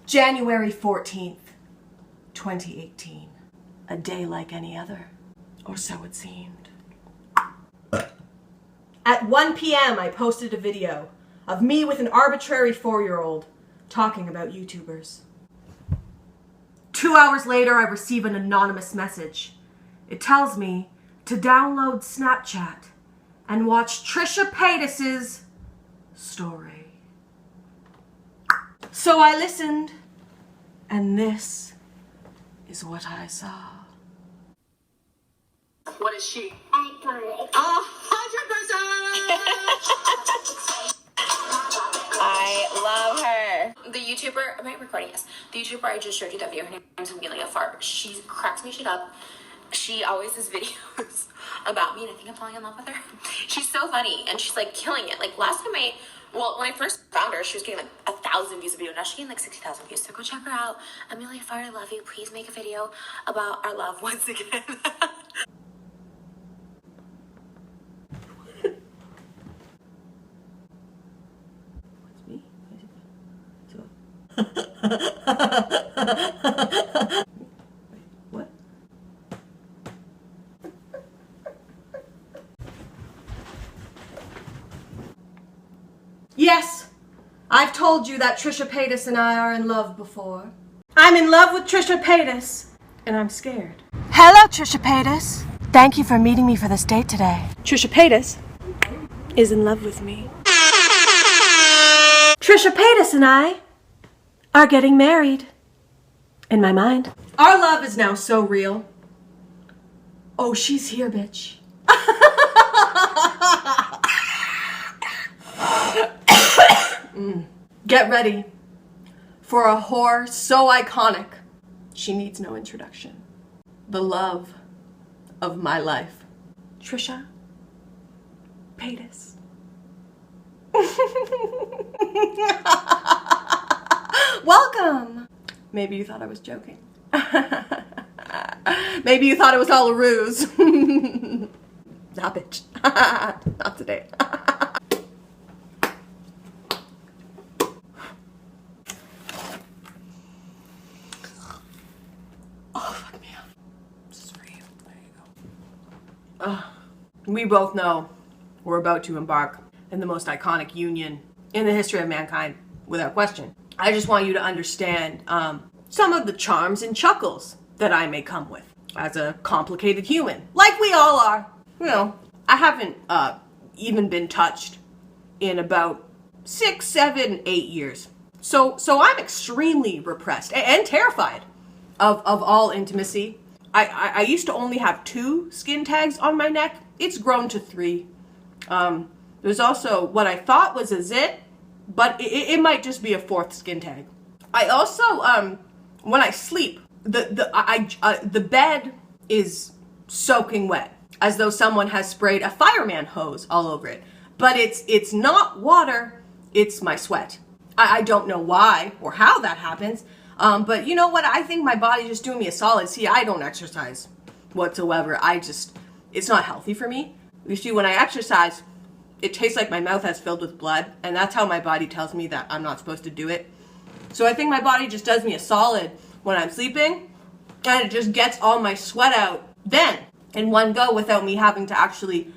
January 14th, 2018. A day like any other, or so it seemed. At 1 p.m. I posted a video of me with an arbitrary 4-year-old talking about YouTubers. 2 hours later, I receive an anonymous message. It tells me to download Snapchat and watch Trisha Paytas' story. So I listened, and this is what I saw. What is she? Iconic. 100%! I love her. The YouTuber, am I recording this? The YouTuber I just showed you that video, her name is Emilia. She cracks me shit up. She always does videos about me, and I think I'm falling in love with her. She's so funny, and she's like killing it. Like last time when I first found her, she was getting like 1,000 views a video. Now she's getting like 60,000 views. So go check her out. Emilia, if I love you, please make a video about our love once again. Me? What? Yes, I've told you that Trisha Paytas and I are in love before. I'm in love with Trisha Paytas, and I'm scared. Hello, Trisha Paytas. Thank you for meeting me for this date today. Trisha Paytas is in love with me. Trisha Paytas and I are getting married. In my mind. Our love is now so real. Oh, she's here, bitch. Get ready for a whore so iconic, she needs no introduction. The love of my life. Trisha Paytas. Welcome! Maybe you thought I was joking. Maybe you thought it was all a ruse. Nah, bitch. Not today. Oh, fuck me up. This is for you. There you go. We both know we're about to embark in the most iconic union in the history of mankind, without question. I just want you to understand some of the charms and chuckles that I may come with as a complicated human, like we all are. You know, I haven't even been touched in about 6, 7, 8 years. So I'm extremely repressed and terrified of all intimacy. I used to only have 2 skin tags on my neck. It's grown to 3. There's also what I thought was a zit, but it might just be a 4th skin tag. I also, when I sleep, the bed is soaking wet, as though someone has sprayed a fireman hose all over it. But it's not water, it's my sweat. I don't know why or how that happens, but you know what? I think my body's just doing me a solid. See, I don't exercise whatsoever. It's not healthy for me. You see, when I exercise, it tastes like my mouth has filled with blood, and that's how my body tells me that I'm not supposed to do it. So I think my body just does me a solid when I'm sleeping, and it just gets all my sweat out then in one go without me having to actually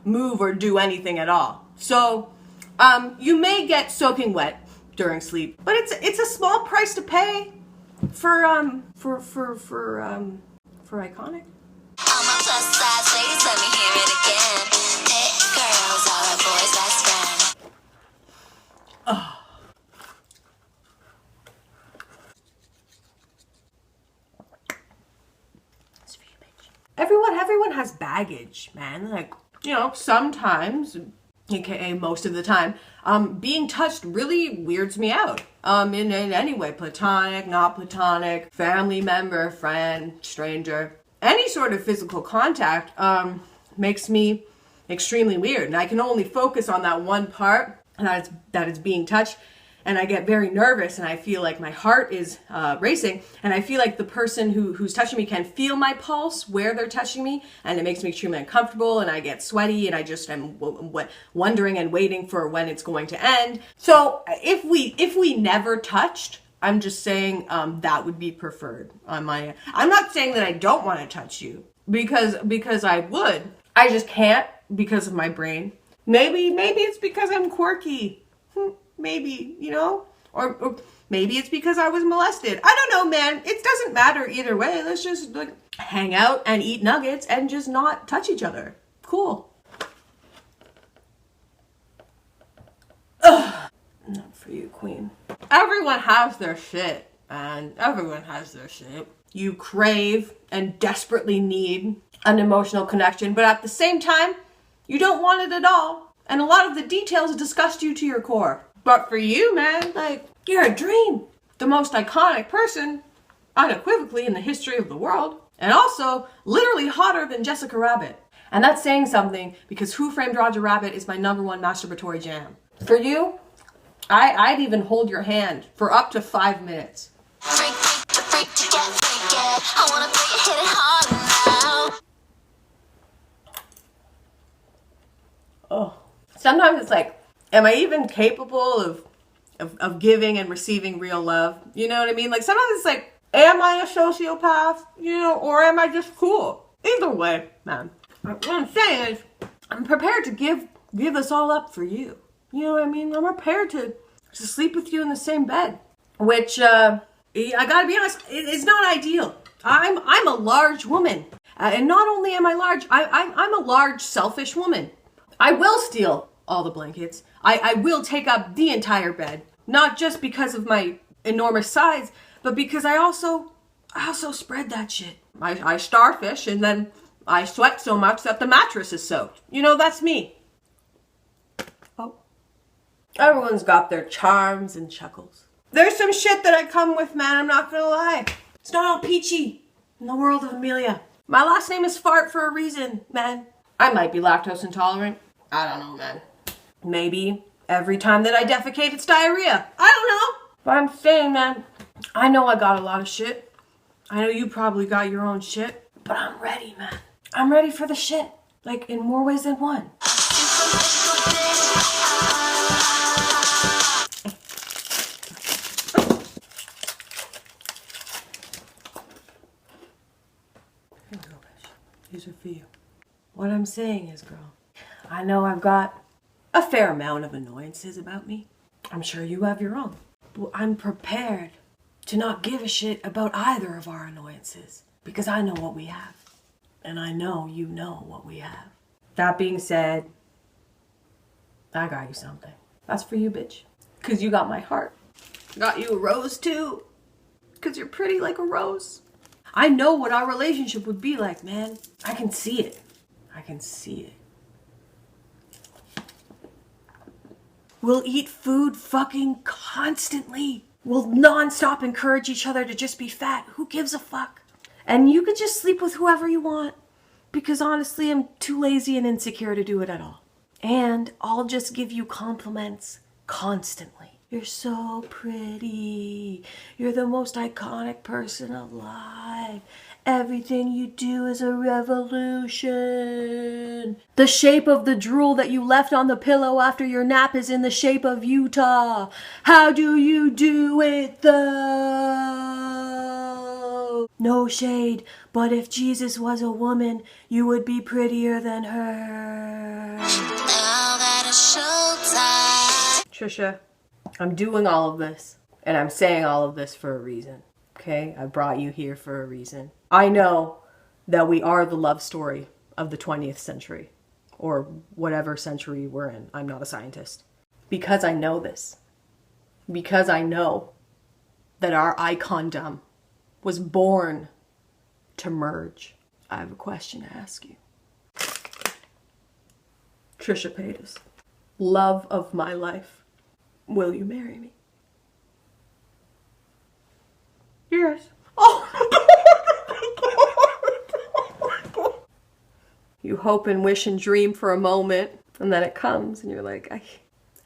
move or do anything at all. So you may get soaking wet during sleep, but it's a small price to pay for iconic. All my plus size ladies, let me hear it again. Hey, girls are a boy's best friend. Oh. Everyone has baggage, man. Like, you know, sometimes, aka most of the time, being touched really weirds me out. In any way, platonic, not platonic, family member, friend, stranger. Any sort of physical contact makes me extremely weird, and I can only focus on that one part that is being touched, and I get very nervous, and I feel like my heart is racing, and I feel like the person who's touching me can feel my pulse where they're touching me, and it makes me extremely uncomfortable, and I get sweaty, and I just am wondering and waiting for when it's going to end. So if we never touched, I'm just saying that would be preferred on my end. I'm not saying that I don't want to touch you because I would. I just can't because of my brain. Maybe it's because I'm quirky. Maybe, you know? Or maybe it's because I was molested. I don't know, man. It doesn't matter either way. Let's just like hang out and eat nuggets and just not touch each other. Cool. Ugh. Not for you, queen. Everyone has their shit, man. Everyone has their shit. You crave and desperately need an emotional connection, but at the same time, you don't want it at all. And a lot of the details disgust you to your core. But for you, man, like, you're a dream. The most iconic person, unequivocally, in the history of the world. And also, literally hotter than Jessica Rabbit. And that's saying something, because Who Framed Roger Rabbit is my #1 masturbatory jam. For you, I'd even hold your hand for up to 5 minutes. Freak, freak, freak, to get freaky. I wanna put you hit it hard now. Oh. Sometimes it's like, am I even capable of giving and receiving real love? You know what I mean? Like sometimes it's like, am I a sociopath? You know, or am I just cool? Either way, man. What I'm saying is, I'm prepared to give this all up for you. You know what I mean? I'm prepared to sleep with you in the same bed. Which, I gotta be honest, it's not ideal. I'm a large woman. And not only am I large, I'm a large, selfish woman. I will steal all the blankets. I will take up the entire bed. Not just because of my enormous size, but because I also spread that shit. I starfish and then I sweat so much that the mattress is soaked. You know, that's me. Oh. Everyone's got their charms and chuckles. There's some shit that I come with, man, I'm not gonna lie. It's not all peachy in the world of Emilia. My last name is Fart for a reason, man. I might be lactose intolerant. I don't know, man. Maybe every time that I defecate, it's diarrhea. I don't know. But I'm saying, man, I know I got a lot of shit. I know you probably got your own shit. But I'm ready, man. I'm ready for the shit. Like, in more ways than one. These are for you. What I'm saying is, girl, I know I've got a fair amount of annoyances about me. I'm sure you have your own. But I'm prepared to not give a shit about either of our annoyances because I know what we have. And I know you know what we have. That being said, I got you something. That's for you, bitch. Because you got my heart. Got you a rose, too. Because you're pretty like a rose. I know what our relationship would be like, man. I can see it. I can see it. We'll eat food fucking constantly. We'll non-stop encourage each other to just be fat. Who gives a fuck? And you could just sleep with whoever you want. Because honestly, I'm too lazy and insecure to do it at all. And I'll just give you compliments constantly. You're so pretty. You're the most iconic person alive. Everything you do is a revolution. The shape of the drool that you left on the pillow after your nap is in the shape of Utah. How do you do it though? No shade, but if Jesus was a woman, you would be prettier than her. Now that it's showtime. Trisha, I'm doing all of this, and I'm saying all of this for a reason, okay? I brought you here for a reason. I know that we are the love story of the 20th century, or whatever century we're in. I'm not a scientist. Because I know this. Because I know that our icondom was born to merge. I have a question to ask you. Trisha Paytas, love of my life. Will you marry me? Yes. Oh. You hope and wish and dream for a moment, and then it comes, and you're like, I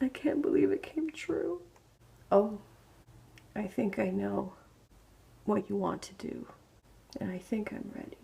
can't believe it came true. Oh, I think I know what you want to do, and I think I'm ready.